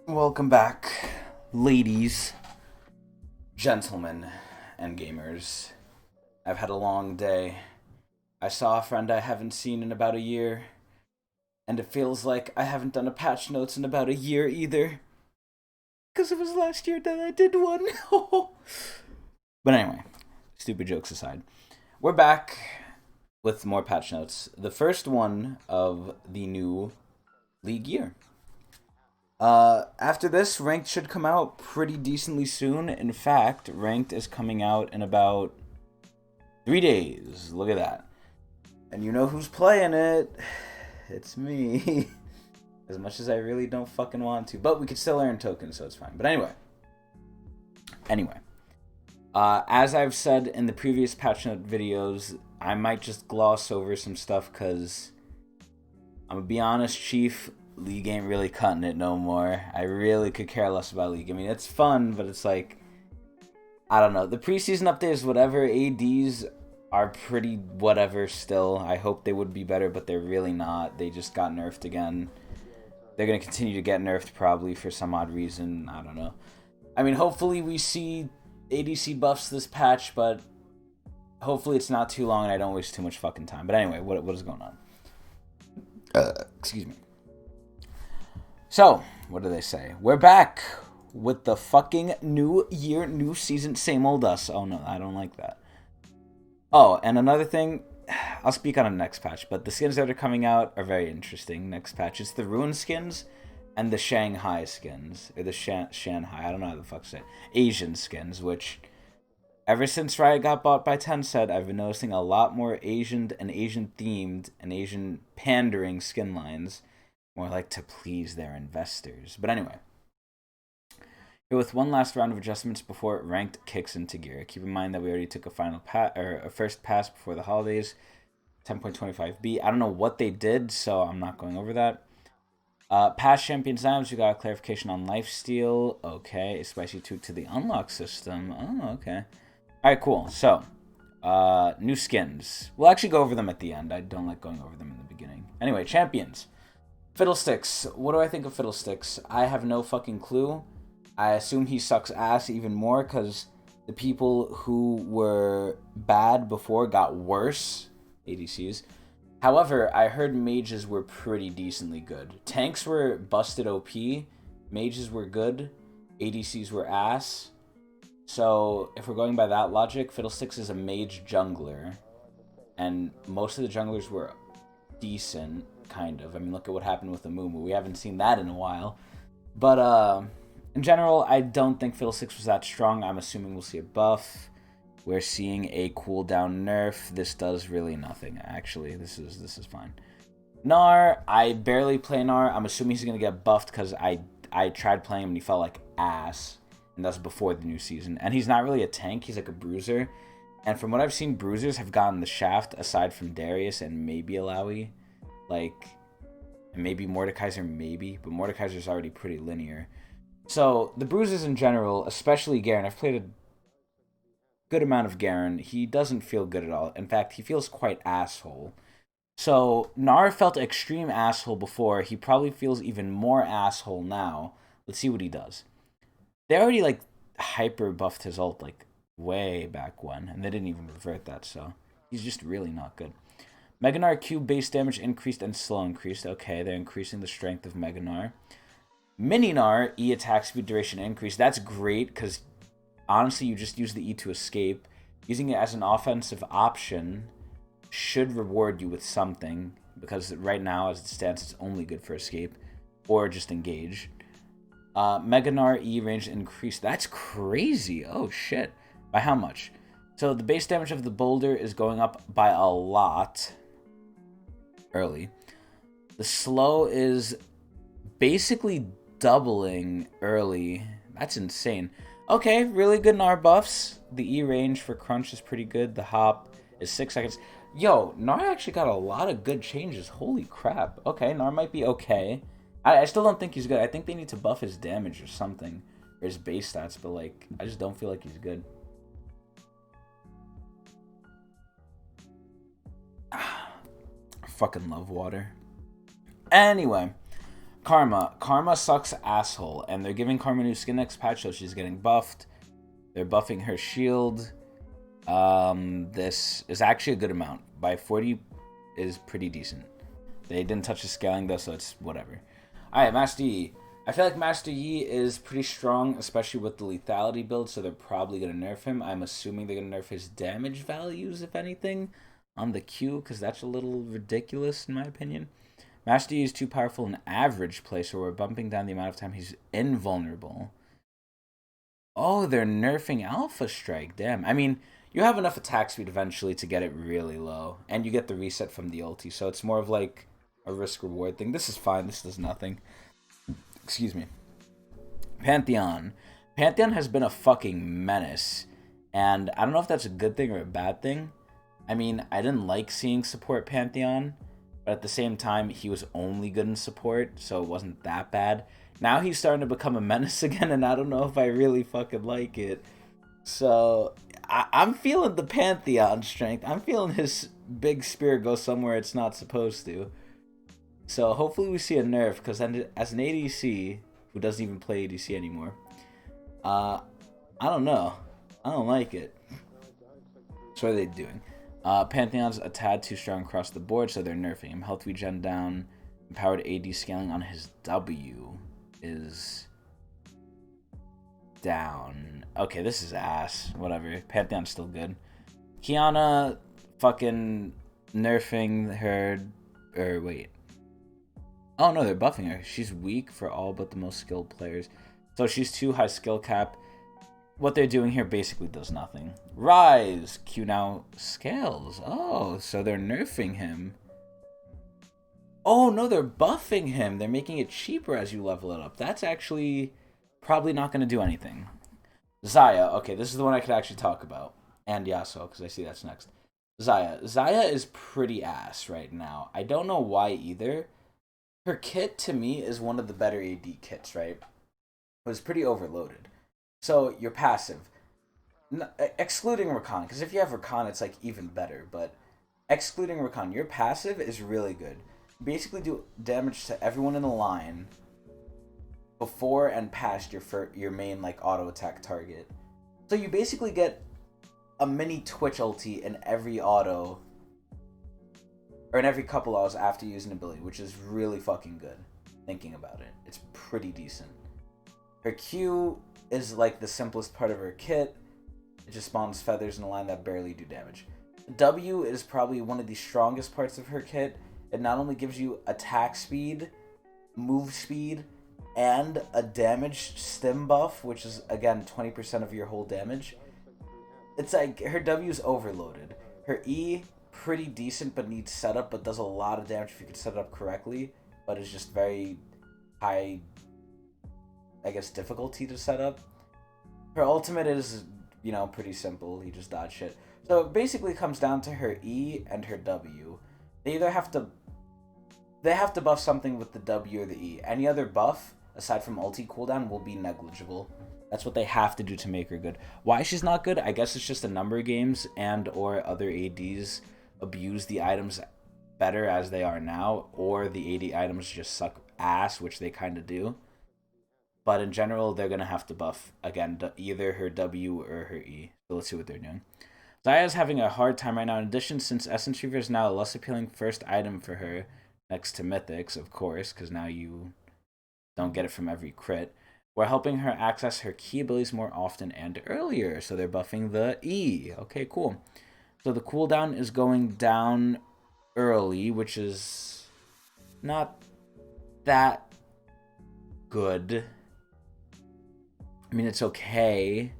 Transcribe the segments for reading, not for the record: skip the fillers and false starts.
Welcome back, ladies, gentlemen, and gamers. I've had a long day. I saw a friend I haven't seen in about a year, and it feels like I haven't done a patch notes in about a year either. Because it was last year that I did one. But anyway, stupid jokes aside, we're back with more patch notes. The first one of the new league year. After this, Ranked should come out pretty decently soon. In fact, Ranked is coming out in about 3 days. Look at that. And you know who's playing it? It's me. As much as I really don't fucking want to. But we could still earn tokens, so it's fine. But anyway. As I've said in the previous patch note videos, I might just gloss over some stuff because I'm gonna be honest, Chief, League ain't really cutting it no more. I really could care less about League. I mean, it's fun, but it's like, I don't know. The preseason updates, whatever, ADs are pretty whatever still. I hope they would be better, but they're really not. They just got nerfed again. They're going to continue to get nerfed probably for some odd reason. I don't know. I mean, hopefully we see ADC buffs this patch, but hopefully it's not too long and I don't waste too much fucking time. But anyway, what is going on? Excuse me. So, what do they say? We're back with the fucking new year, new season, same old us. Oh no, I don't like that. Oh, and another thing, I'll speak on a next patch, but the skins that are coming out are very interesting next patch. It's the Ruin skins and the Shanghai skins. Or the Shanghai, I don't know how the fuck to say it. Asian skins, which ever since Riot got bought by Tencent, I've been noticing a lot more Asian and Asian-themed and Asian pandering skin lines. More like to please their investors. But anyway. Here with one last round of adjustments before Ranked kicks into gear. Keep in mind that we already took a first pass before the holidays. 10.25B. I don't know what they did, so I'm not going over that. Past Champions items, we got a clarification on lifesteal. Okay. A spicy tweak to the unlock system. Oh, okay. Alright, cool. So, new skins. We'll actually go over them at the end. I don't like going over them in the beginning. Anyway, champions. Fiddlesticks. What do I think of Fiddlesticks? I have no fucking clue. I assume he sucks ass even more because the people who were bad before got worse. ADCs. However, I heard mages were pretty decently good. Tanks were busted OP. Mages were good. ADCs were ass. So, if we're going by that logic, Fiddlesticks is a mage jungler. And most of the junglers were decent. Kind of. I mean, look at what happened with the Mumu. We haven't seen that in a while. But, in general, I don't think Fiddlesticks was that strong. I'm assuming we'll see a buff. We're seeing a cooldown nerf. This does really nothing, actually. This is fine. Gnar, I barely play Gnar. I'm assuming he's going to get buffed because I tried playing him and he felt like ass. And that's before the new season. And he's not really a tank. He's like a bruiser. And from what I've seen, bruisers have gotten the shaft aside from Darius and maybe Alawi. Like, maybe Mordekaiser, maybe. But Mordekaiser's already pretty linear. So, the bruisers in general, especially Garen, I've played a good amount of Garen. He doesn't feel good at all. In fact, he feels quite asshole. So, Gnar felt extreme asshole before. He probably feels even more asshole now. Let's see what he does. They already, like, hyper buffed his ult, like, way back when. And they didn't even revert that, so he's just really not good. Mega Gnar Q base damage increased and slow increased. Okay, they're increasing the strength of Mega Gnar. Mini Gnar, E attack speed duration increase. That's great, because honestly, you just use the E to escape. Using it as an offensive option should reward you with something, because right now, as it stands, it's only good for escape, or just engage. Mega Gnar E range increased. That's crazy. Oh, shit. By how much? So, the base damage of the boulder is going up by a lot. Early. The slow is basically doubling early. That's insane. Okay, really good Gnar buffs. The E range for Crunch is pretty good. The hop is 6 seconds. Yo, Gnar actually got a lot of good changes. Holy crap. Okay, Gnar might be okay. I still don't think he's good. I think they need to buff his damage or something. Or his base stats, but like, I just don't feel like he's good. I fucking love water. Anyway. Karma. Karma sucks asshole. And they're giving Karma new skin next patch, so she's getting buffed. They're buffing her shield. This is actually a good amount. By 40 is pretty decent. They didn't touch the scaling though, so it's whatever. Alright, Master Yi. I feel like Master Yi is pretty strong, especially with the lethality build, so they're probably going to nerf him. I'm assuming they're going to nerf his damage values, if anything, on the Q, because that's a little ridiculous in my opinion. Master Yi is too powerful in average play, so we're bumping down the amount of time he's invulnerable. Oh, they're nerfing Alpha Strike. Damn. I mean, you have enough attack speed eventually to get it really low, and you get the reset from the ulti, so it's more of like a risk-reward thing. This is fine. This does nothing. Excuse me. Pantheon. Pantheon has been a fucking menace, and I don't know if that's a good thing or a bad thing. I mean, I didn't like seeing support Pantheon, but at the same time, he was only good in support, so it wasn't that bad. Now he's starting to become a menace again, and I don't know if I really fucking like it. So, I'm feeling the Pantheon strength. I'm feeling his big spear go somewhere it's not supposed to. So hopefully we see a nerf, because as an ADC who doesn't even play ADC anymore, I don't know. I don't like it. So what are they doing? Pantheon's a tad too strong across the board, so they're nerfing him. Health regen down. Empowered AD scaling on his W is down. Okay, this is ass. Whatever. Pantheon's still good. Kiana fucking nerfing her... Or wait. Oh no, they're buffing her. She's weak for all but the most skilled players. So she's too high skill cap. What they're doing here basically does nothing. Rise! Q now scales. Oh, so they're nerfing him. Oh no, they're buffing him. They're making it cheaper as you level it up. That's actually probably not going to do anything. Zaya. Okay, this is the one I could actually talk about. And Yasuo, because I see that's next. Zaya. Zaya is pretty ass right now. I don't know why either. Her kit, to me, is one of the better AD kits, right? It was pretty overloaded. So, you're passive. Excluding Rakan, because if you have Rakan, it's, like, even better. But excluding Rakan, your passive is really good. You basically do damage to everyone in the line before and past your main, like, auto-attack target. So, you basically get a mini Twitch ulti in every auto... Or in every couple autos after using ability, which is really fucking good. Thinking about it. It's pretty decent. Her Q is like the simplest part of her kit. It just spawns feathers in a line that barely do damage. W is probably one of the strongest parts of her kit. It not only gives you attack speed, move speed, and a damage stim buff, which is, again, 20% of your whole damage. It's like, her W is overloaded. Her E... pretty decent, but needs setup, but does a lot of damage if you can set it up correctly, but it's just very high, I guess, difficulty to set up. Her ultimate is, you know, pretty simple. You just dodge shit. So it basically comes down to her E and her W. They either have to buff something with the W or the E. Any other buff, aside from ulti cooldown, will be negligible. That's what they have to do to make her good. Why she's not good? I guess it's just a number of games and or other ADs abuse the items better as they are now, or the AD items just suck ass, which they kind of do. But in general, they're going to have to buff, again, either her W or her E. So let's see what they're doing. Zaya's having a hard time right now. In addition, since Essence Reaver is now a less appealing first item for her, next to Mythics, of course, because now you don't get it from every crit, we're helping her access her key abilities more often and earlier. So they're buffing the E. Okay, cool. So the cooldown is going down early, which is not that good. I mean, it's okay,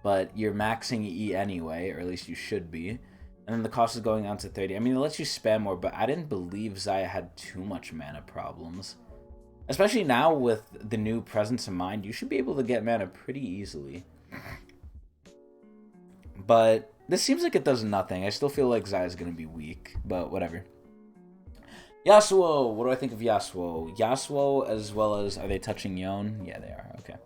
but you're maxing E anyway, or at least you should be. And then the cost is going down to 30. I mean, it lets you spam more, but I didn't believe Zaya had too much mana problems. Especially now with the new Presence of Mind, you should be able to get mana pretty easily. But this seems like it does nothing. I still feel like Zaya's going to be weak, but whatever. Yasuo! What do I think of Yasuo? Yasuo, as well as... Are they touching Yone? Yeah, they are. Okay.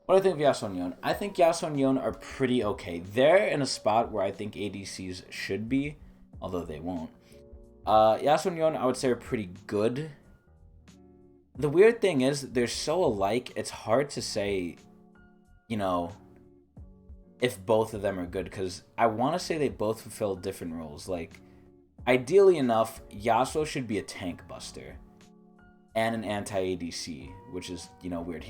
What do I think of Yasuo and Yone? I think Yasuo and Yone are pretty okay. They're in a spot where I think ADCs should be, although they won't. Yasuo and Yone, I would say, are pretty good. The weird thing is, they're so alike, it's hard to say, you know, if both of them are good, because I want to say they both fulfill different roles. Like, ideally enough, Yasuo should be a tank buster and an anti-ADC, which is, weird.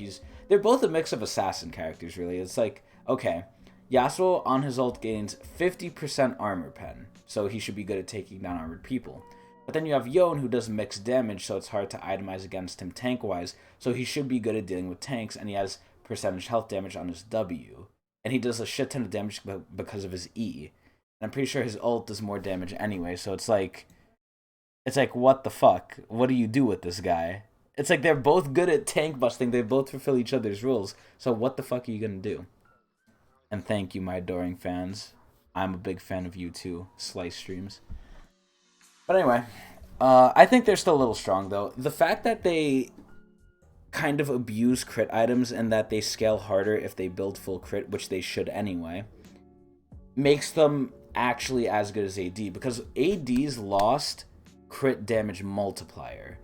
They're both a mix of assassin characters, really. It's like, okay, Yasuo on his ult gains 50% armor pen, so he should be good at taking down armored people. But then you have Yon, who does mixed damage, so it's hard to itemize against him tank-wise, so he should be good at dealing with tanks, and he has percentage health damage on his W. And he does a shit ton of damage because of his E. And I'm pretty sure his ult does more damage anyway, so it's like, what the fuck? What do you do with this guy? It's like they're both good at tank busting, they both fulfill each other's rules, so what the fuck are you gonna do? And thank you, my adoring fans. I'm a big fan of you too, Slice streams. But anyway, I think they're still a little strong, though. The fact that they kind of abuse crit items and that they scale harder if they build full crit, which they should anyway, makes them actually as good as AD, because AD's lost crit damage multiplier.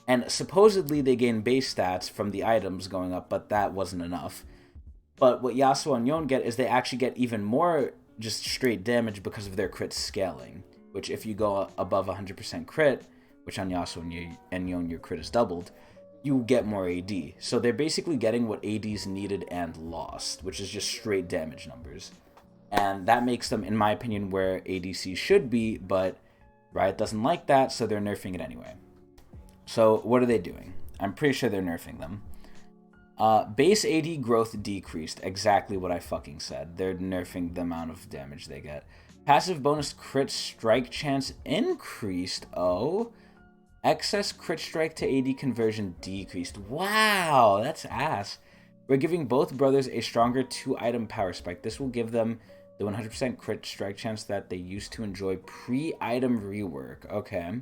And supposedly they gain base stats from the items going up, but that wasn't enough. But what Yasuo and Yon get is they actually get even more just straight damage because of their crit scaling. Which if you go above 100% crit, which on Yasuo and Yon your crit is doubled, you get more AD. So they're basically getting what AD's needed and lost, which is just straight damage numbers. And that makes them, in my opinion, where ADC should be, but Riot doesn't like that, so they're nerfing it anyway. So what are they doing? I'm pretty sure they're nerfing them. Base AD growth decreased, exactly what I fucking said. They're nerfing the amount of damage they get. Passive bonus crit strike chance increased. Oh. Excess crit strike to AD conversion decreased. Wow, that's ass. We're giving both brothers a stronger 2-item power spike. This will give them the 100% crit strike chance that they used to enjoy pre-item rework. Okay.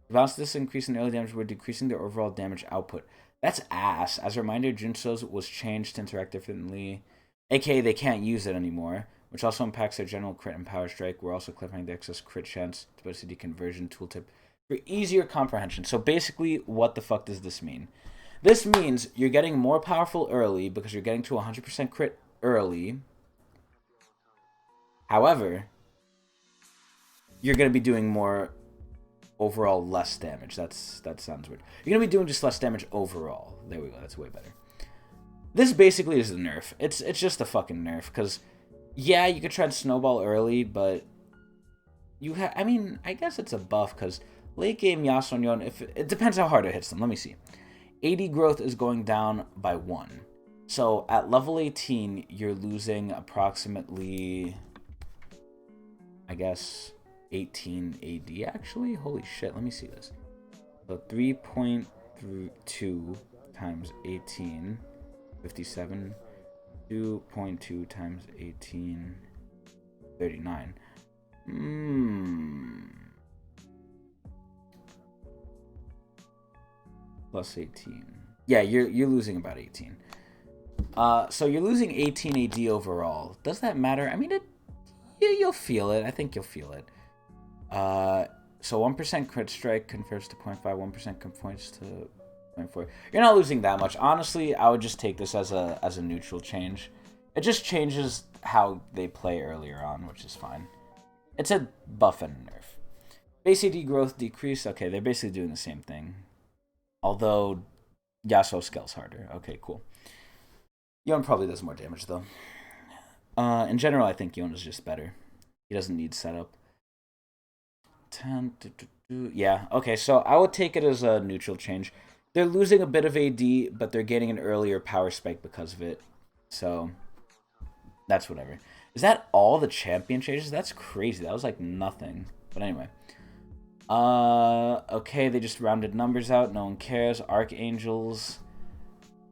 Whilst this increase in early damage, we're decreasing their overall damage output. That's ass. As a reminder, Junso's was changed to interact differently. AKA, they can't use it anymore, which also impacts their general crit and power strike. We're also clarifying the excess crit chance to boost the conversion tooltip for easier comprehension. So basically, what the fuck does this mean? This means you're getting more powerful early because you're getting to 100% crit early. However, you're going to be doing more overall less damage. That sounds weird. You're going to be doing just less damage overall. There we go. That's way better. This basically is a nerf. It's just a fucking nerf because, yeah, you could try to snowball early, but I mean, I guess it's a buff because late game Yasuo and Yon, it depends how hard it hits them. Let me see. AD growth is going down by 1. So at level 18, you're losing approximately, I guess, 18 AD actually? Holy shit, let me see this. So 3.2 times 18, 57. 2.2 times 18, 39. Plus 18. Yeah, you're losing about 18. So you're losing 18 AD overall. Does that matter? I mean, you'll feel it. I think you'll feel it. So 1% crit strike converts to 0.5, 1% points to 0.4. You're not losing that much. Honestly, I would just take this as a neutral change. It just changes how they play earlier on, which is fine. It's a buff and a nerf. Base AD growth decrease. Okay, they're basically doing the same thing. Although Yasuo scales harder. Okay, cool. Yon probably does more damage, though. In general, I think Yon is just better. He doesn't need setup. 10. Yeah, okay, so I would take it as a neutral change. They're losing a bit of AD, but they're gaining an earlier power spike because of it. So, that's whatever. Is that all the champion changes? That's crazy. That was like nothing. But anyway. Okay, they just rounded numbers out. No one cares. Archangels.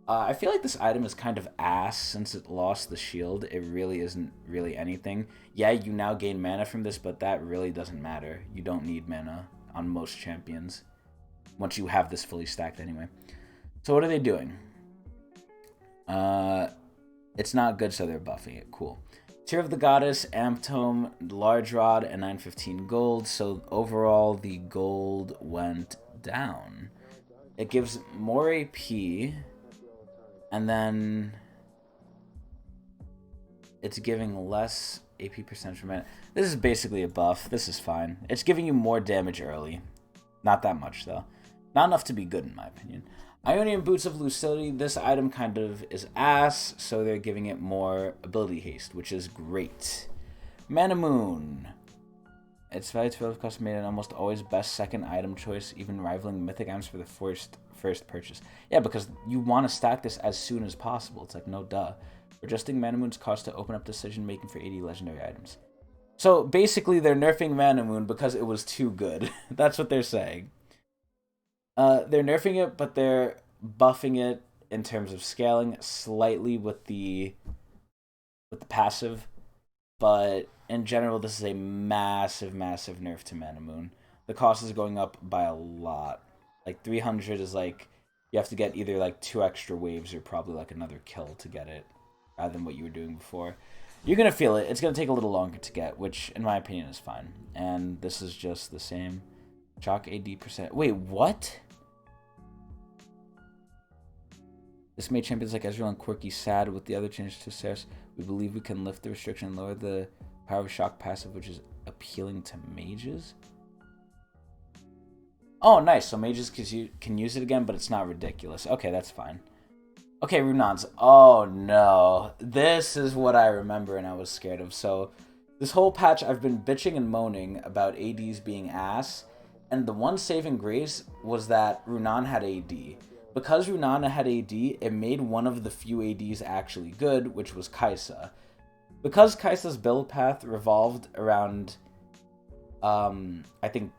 I feel like this item is kind of ass since it lost the shield. It really isn't really anything. Yeah, you now gain mana from this, but that really doesn't matter. You don't need mana on most champions once you have this fully stacked anyway. So what are they doing? It's not good, so they're buffing it. Cool. Tear of the Goddess, Amp Tome, Large Rod, and 915 gold. So overall, the gold went down. It gives more AP, and then it's giving less AP percentage per minute. This is basically a buff. This is fine. It's giving you more damage early. Not that much, though. Not enough to be good, in my opinion. Ionian Boots of Lucidity. This item kind of is ass, so they're giving it more ability haste, which is great. Mana Moon. Its value to cost made it almost always best second item choice, even rivaling mythic items for the first purchase. Yeah, because you want to stack this as soon as possible. It's like, no duh. Adjusting Mana Moon's cost to open up decision making for 80 legendary items. So basically, they're nerfing Mana Moon because it was too good. That's what they're saying. They're nerfing it, but they're buffing it in terms of scaling slightly with the passive. But in general, this is a massive, massive nerf to Mana Moon. The cost is going up by a lot. Like 300 is like you have to get either like 2 extra waves or probably like another kill to get it, rather than what you were doing before. You're going to feel it. It's going to take a little longer to get, which in my opinion is fine. And this is just the same. Chalk AD percent. Wait, what? This made champions like Ezreal and Quirky sad. With the other changes to Ceres, we believe we can lift the restriction and lower the power of shock passive, which is appealing to mages. Oh, nice. So mages can use it again, but it's not ridiculous. Okay, that's fine. Okay, Runans. Oh, no. This is what I remember and I was scared of. So, this whole patch, I've been bitching and moaning about ADs being ass. And the one saving grace was that Runan had AD. Because Runan had AD, it made one of the few ADs actually good, which was Kai'Sa. Because Kai'Sa's build path revolved around, I think,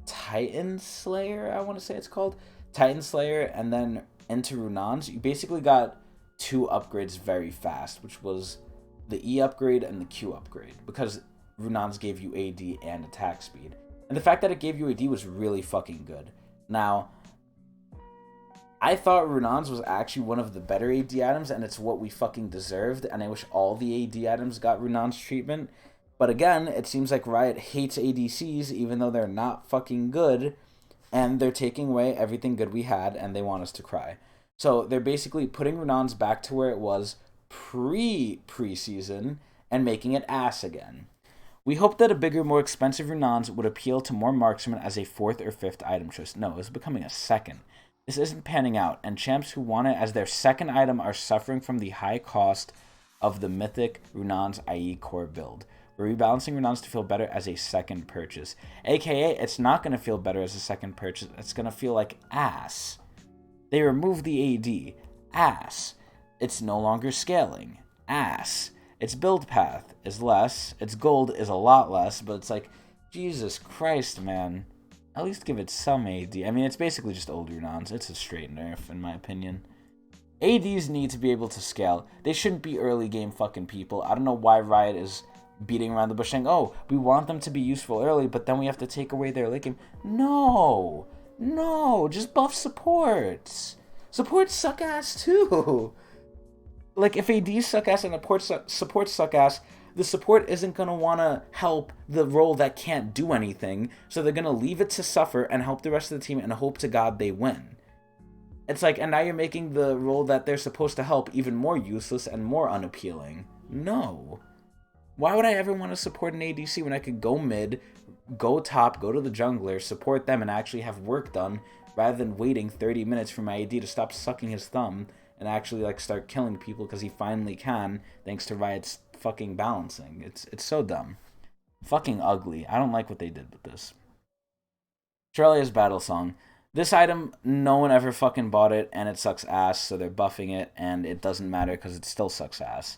Titan Slayer, I want to say it's called. Titan Slayer, and then into Runan's, you basically got 2 upgrades very fast, which was the E upgrade and the Q upgrade, because Runan's gave you AD and attack speed. And the fact that it gave you AD was really fucking good. Now, I thought Runan's was actually one of the better AD items, and it's what we fucking deserved, and I wish all the AD items got Runan's treatment. But again, it seems like Riot hates ADCs, even though they're not fucking good, and they're taking away everything good we had, and they want us to cry. So they're basically putting Runan's back to where it was pre-season, and making it ass again. We hope that a bigger, more expensive Runan's would appeal to more marksmen as a 4th or 5th item choice. No, it's becoming a 2nd. This isn't panning out, and champs who want it as their 2nd item are suffering from the high cost of the mythic Runan's IE core build. We're rebalancing Runan's to feel better as a 2nd purchase. AKA, it's not going to feel better as a 2nd purchase. It's going to feel like ass. They removed the AD. Ass. It's no longer scaling. Ass. Its build path is less. Its gold is a lot less, but it's like, Jesus Christ, man. At least give it some AD. I mean, it's basically just old Runan's. It's a straight nerf, in my opinion. ADs need to be able to scale. They shouldn't be early game fucking people. I don't know why Riot is beating around the bush saying, oh, we want them to be useful early, but then we have to take away their late game. No! No! Just buff supports! Supports suck ass too! Like, if ADs suck ass and supports suck ass, the support isn't going to want to help the role that can't do anything, so they're going to leave it to suffer and help the rest of the team and hope to God they win. It's like, and now you're making the role that they're supposed to help even more useless and more unappealing. No. Why would I ever want to support an ADC when I could go mid, go top, go to the jungler, support them, and actually have work done, rather than waiting 30 minutes for my AD to stop sucking his thumb and actually like start killing people because he finally can, thanks to Riot's fucking balancing. It's so dumb. Fucking ugly. I don't like what they did with this. Terralia's Battle Song. This item, no one ever fucking bought it, and it sucks ass, so they're buffing it, and it doesn't matter because it still sucks ass.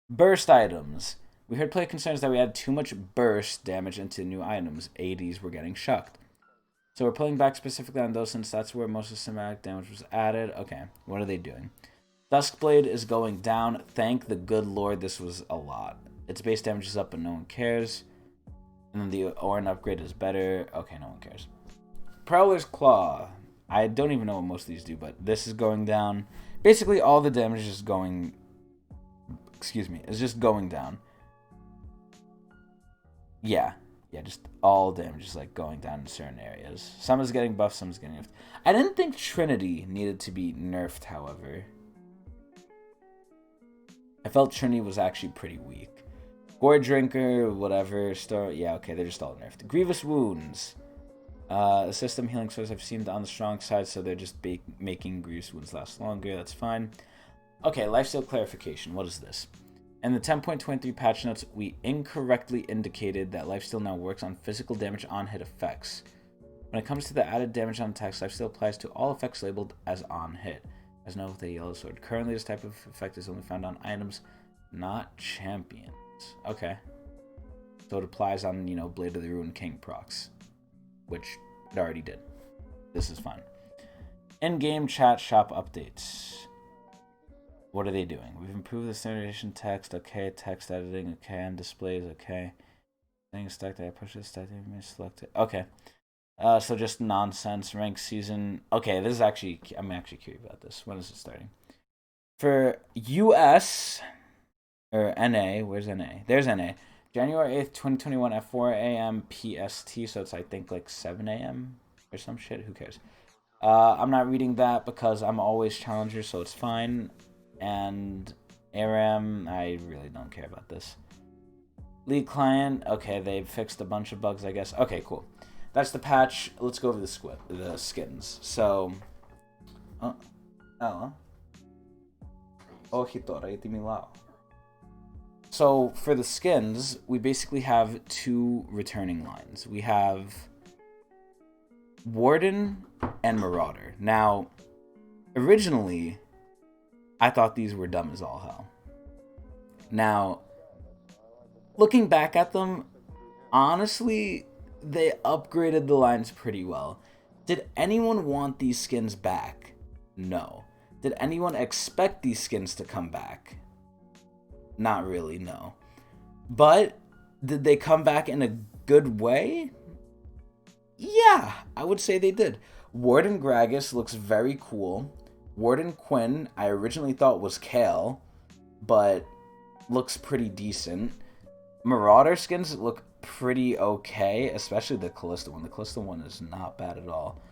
Burst items. We heard player concerns that we had too much burst damage into new items. ADs were getting shucked. So we're pulling back specifically on those since that's where most of the cinematic damage was added. Okay, what are they doing? Duskblade is going down. Thank the good lord this was a lot. Its base damage is up but no one cares. And then the Orin upgrade is better. Okay, no one cares. Prowler's Claw. I don't even know what most of these do, but this is going down. Basically all the damage is going... Excuse me, is just going down. Yeah. Yeah, just all damage is like going down in certain areas. Some is getting buffed, some is getting nerfed. I didn't think Trinity needed to be nerfed, however. I felt Trinity was actually pretty weak. Gore Drinker, whatever, yeah, okay, they're just all nerfed. Grievous Wounds. The system healing source I've seen on the strong side, so they're just making Grievous Wounds last longer, that's fine. Okay, lifesteal clarification, what is this? In the 10.23 patch notes, we incorrectly indicated that lifesteal now works on physical damage on hit effects. When it comes to the added damage on attacks, lifesteal applies to all effects labeled as on hit. As noted with a yellow sword. Currently, this type of effect is only found on items, not champions. Okay. So it applies on, Blade of the Ruined King procs. Which it already did. This is fine. In-game chat shop updates. What are they doing? We've improved the standardization text. Okay. Text editing. Okay. And displays. Okay. Things stacked. I push it. Stacked. I select it. Okay. So just nonsense. Rank season. Okay. This is actually. I'm actually curious about this. When is it starting? For US or NA. Where's NA? There's NA. January 8th, 2021 at 4 a.m. PST. So it's I think like 7 a.m. or some shit. Who cares? I'm not reading that because I'm always challenger, so it's fine. And ARAM, I really don't care about this. Lead client, okay, they've fixed a bunch of bugs, I guess. Okay, cool. That's the patch. Let's go over the skins. So, so for the skins, we basically have two returning lines. We have Warden and Marauder. Now, originally, I thought these were dumb as all hell. Now, looking back at them, honestly, they upgraded the lines pretty well. Did anyone want these skins back? No. Did anyone expect these skins to come back? Not really, no. But, did they come back in a good way? Yeah, I would say they did. Warden Gragas looks very cool. Warden Quinn, I originally thought was Kale, but looks pretty decent. Marauder skins look pretty okay, especially the Callista one. The Callista one is not bad at all.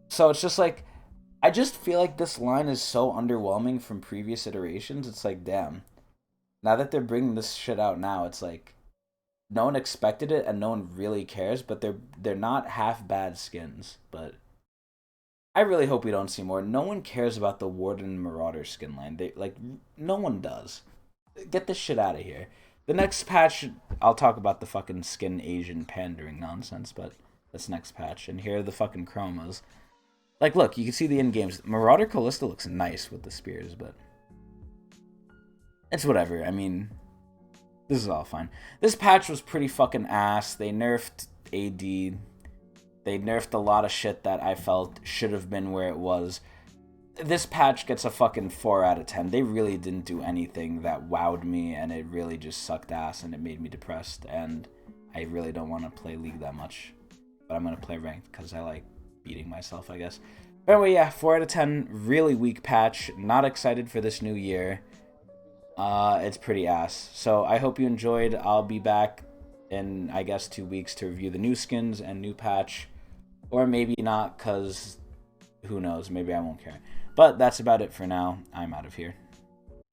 So it's just like, I just feel like this line is so underwhelming from previous iterations. It's like, damn. Now that they're bringing this shit out now, it's like, no one expected it and no one really cares, but they're not half bad skins, but I really hope we don't see more. No one cares about the Warden Marauder skin line. No one does. Get this shit out of here. The next patch, I'll talk about the fucking skin Asian pandering nonsense, but that's next patch. And here are the fucking chromas. Like, look, you can see the in-games. Marauder Callista looks nice with the spears, but it's whatever. I mean, this is all fine. This patch was pretty fucking ass. They nerfed AD. They nerfed a lot of shit that I felt should have been where it was. This patch gets a fucking 4 out of 10. They really didn't do anything that wowed me, and it really just sucked ass, and it made me depressed, and I really don't want to play League that much. But I'm going to play Ranked because I like beating myself, I guess. But anyway, yeah, 4 out of 10. Really weak patch. Not excited for this new year. It's pretty ass. So I hope you enjoyed. I'll be back in, I guess, 2 weeks to review the new skins and new patch. Or maybe not, because who knows, maybe I won't care. But that's about it for now. I'm out of here.